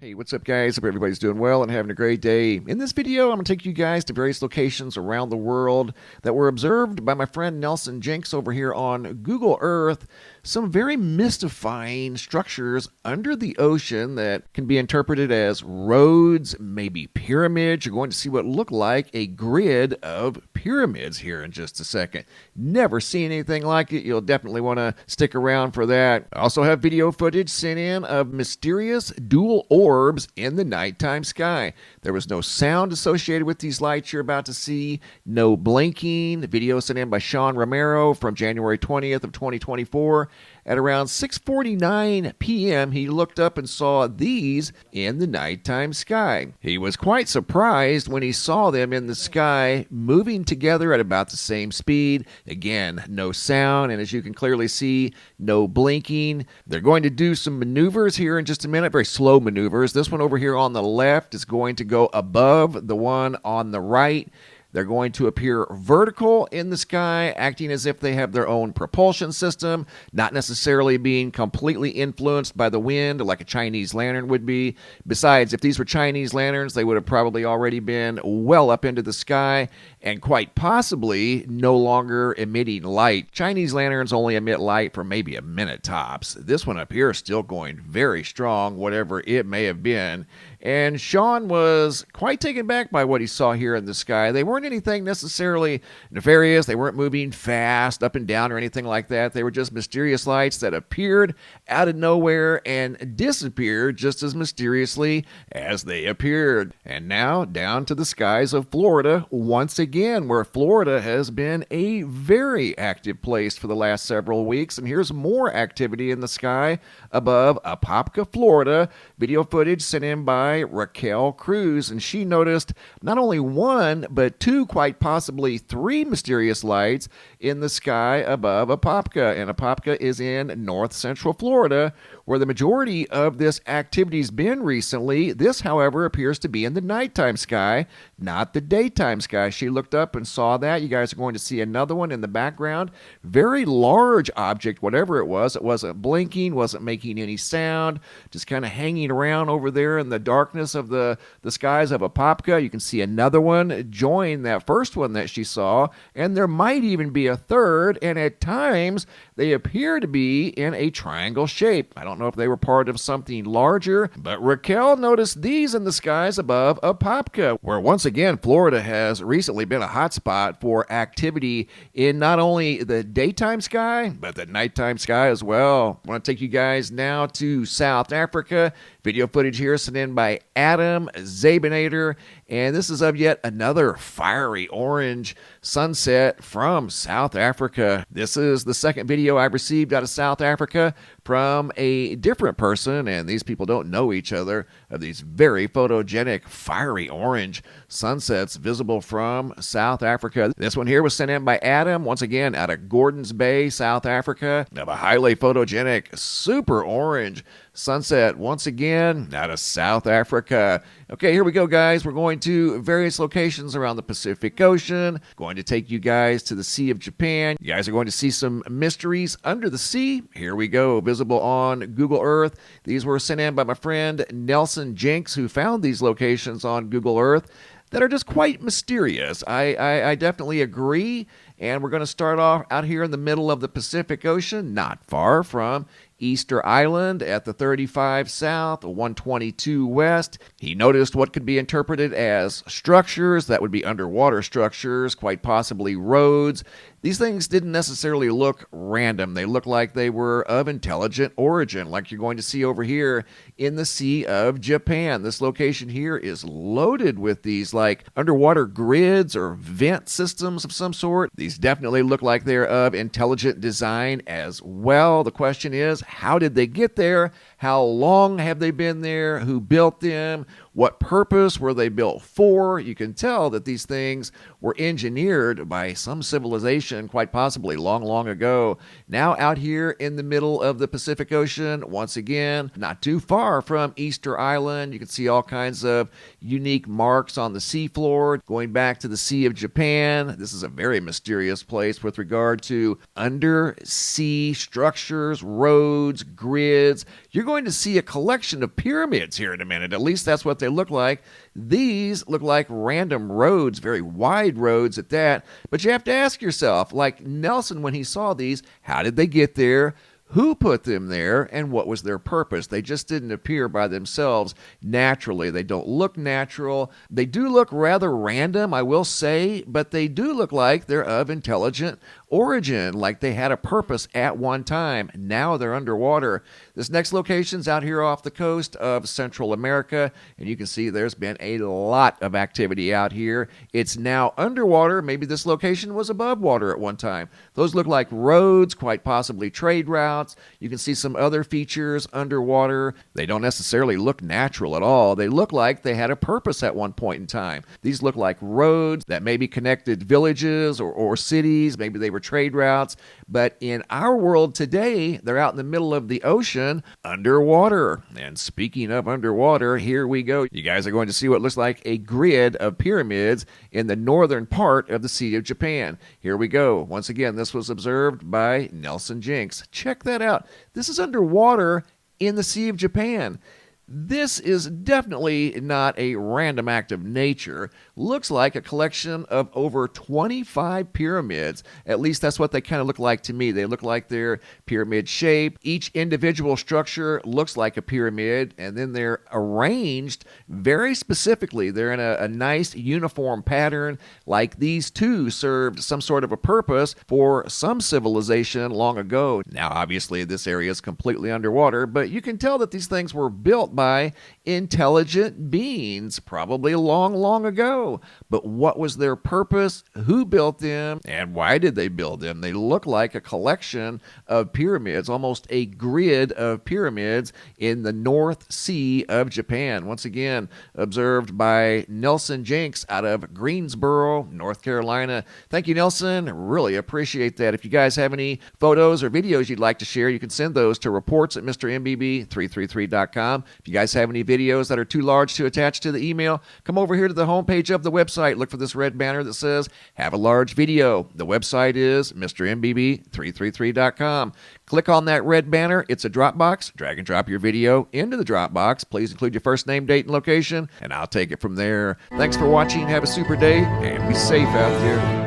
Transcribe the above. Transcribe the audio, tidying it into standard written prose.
Hey, what's up guys? Hope everybody's doing well and having a great day. In this video, I'm going to take you guys to various locations around the world that were observed by my friend Nelson Jenks over here on Google Earth. Some very mystifying structures under the ocean that can be interpreted as roads, maybe pyramids. You're going to see what look like a grid of pyramids here in just a second. Never seen anything like it. You'll definitely want to stick around for that. I also have video footage sent in of mysterious dual orbs in the nighttime sky. There was no sound associated with these lights you're about to see, no blinking. The video sent in by Sean Romero from January 20th of 2024. At around 6:49 p.m., he looked up and saw these in the nighttime sky. He was quite surprised when he saw them in the sky moving together at about the same speed. Again, no sound, and as you can clearly see, no blinking. They're going to do some maneuvers here in just a minute, very slow maneuvers. This one over here on the left is going to go above the one on the right. They're going to appear vertical in the sky, acting as if they have their own propulsion system, not necessarily being completely influenced by the wind like a Chinese lantern would be. Besides, if these were Chinese lanterns, they would have probably already been well up into the sky and quite possibly no longer emitting light. Chinese lanterns only emit light for maybe a minute tops. This one up here is still going very strong, whatever it may have been. And Sean was quite taken back by what he saw here in the sky. They weren't anything necessarily nefarious. They weren't moving fast up and down or anything like that. They were just mysterious lights that appeared out of nowhere and disappeared just as mysteriously as they appeared. And now down to the skies of Florida once again, where Florida has been a very active place for the last several weeks. And here's more activity in the sky above Apopka, Florida. Video footage sent in by Raquel Cruz, and she noticed not only one, but two, quite possibly three mysterious lights in the sky above Apopka. And Apopka is in north central Florida, where the majority of this activity's been recently. This, however, appears to be in the nighttime sky, not the daytime sky. She looked up and saw that. You guys are going to see another one in the background. Very large object, whatever it was. It wasn't blinking, wasn't making any sound, just kind of hanging around over there in the darkness of the skies of Apopka. You can see another one join that first one that she saw, and there might even be a third, and at times they appear to be in a triangle shape. I don't know if they were part of something larger, but Raquel noticed these in the skies above Apopka, where once again Florida has recently been a hotspot for activity in not only the daytime sky, but the nighttime sky as well. I want to take you guys now to South Africa. Video footage here sent in by Adam Zabinator, and this is of yet another fiery orange sunset from South Africa. This is the second video I've received out of South Africa from a different person, and these people don't know each other, of these very photogenic fiery orange sunsets visible from South Africa. This one here was sent in by Adam, once again out of Gordons Bay, South Africa, of a highly photogenic super orange sunset once again out of South Africa. Okay, here we go, guys. We're going to various locations around the Pacific Ocean. Going to take you guys to the Sea of Japan. You guys are going to see some mysteries under the sea. Here we go, visible on Google Earth. These were sent in by my friend Nelson Jenks, who found these locations on Google Earth that are just quite mysterious. I definitely agree. And we're going to start off out here in the middle of the Pacific Ocean, not far from Easter Island at the 35 South, 122 West. He noticed what could be interpreted as structures that would be underwater structures, quite possibly roads. These things didn't necessarily look random. They looked like they were of intelligent origin, like you're going to see over here in the Sea of Japan. This location here is loaded with these like underwater grids or vent systems of some sort. These definitely look like they're of intelligent design as well. The question is, how did they get there? How long have they been there? Who built them? What purpose were they built for? You can tell that these things were engineered by some civilization, quite possibly long, long ago. Now out here in the middle of the Pacific Ocean, once again, not too far from Easter Island. You can see all kinds of unique marks on the seafloor. Going back to the Sea of Japan, this is a very mysterious place with regard to undersea structures, roads, grids. You're you're going to see a collection of pyramids here in a minute. At least that's what they look like. These look like random roads, very wide roads at that. But you have to ask yourself, like Nelson when he saw these, how did they get there? Who put them there, and what was their purpose? They just didn't appear by themselves naturally. They don't look natural. They do look rather random, I will say, but they do look like they're of intelligent origin, like they had a purpose at one time. Now they're underwater. This next location's out here off the coast of Central America, and you can see there's been a lot of activity out here. It's now underwater. Maybe this location was above water at one time. Those look like roads, quite possibly trade routes. You can see some other features underwater. They don't necessarily look natural at all. They look like they had a purpose at one point in time. These look like roads that maybe connected villages or cities. Maybe they were trade routes. But in our world today, they're out in the middle of the ocean underwater. And speaking of underwater, here we go. You guys are going to see what looks like a grid of pyramids in the northern part of the Sea of Japan. Here we go. Once again, this was observed by Nelson Jinks. Check that out. This is underwater in the Sea of Japan. This is definitely not a random act of nature. Looks like a collection of over 25 pyramids. At least that's what they kind of look like to me. They look like they're pyramid shaped. Each individual structure looks like a pyramid, and then they're arranged very specifically. They're in a nice uniform pattern, like these two served some sort of a purpose for some civilization long ago. Now, obviously, this area is completely underwater, but you can tell that these things were built by intelligent beings, probably long ago. But what was their purpose? Who built them? And why did they build them? They look like a collection of pyramids, almost a grid of pyramids in the North Sea of Japan. Once again, observed by Nelson Jinks out of Greensboro, North Carolina. Thank you, Nelson. Really appreciate that. If you guys have any photos or videos you'd like to share, you can send those to reports@mrmbb333.com. If you guys have any videos that are too large to attach to the email, come over here to the homepage of the website. Look for this red banner that says, have a large video. The website is mrmbb333.com. Click on that red banner. It's a Dropbox. Drag and drop your video into the Dropbox. Please include your first name, date, and location, and I'll take it from there. Thanks for watching. Have a super day, and be safe out there.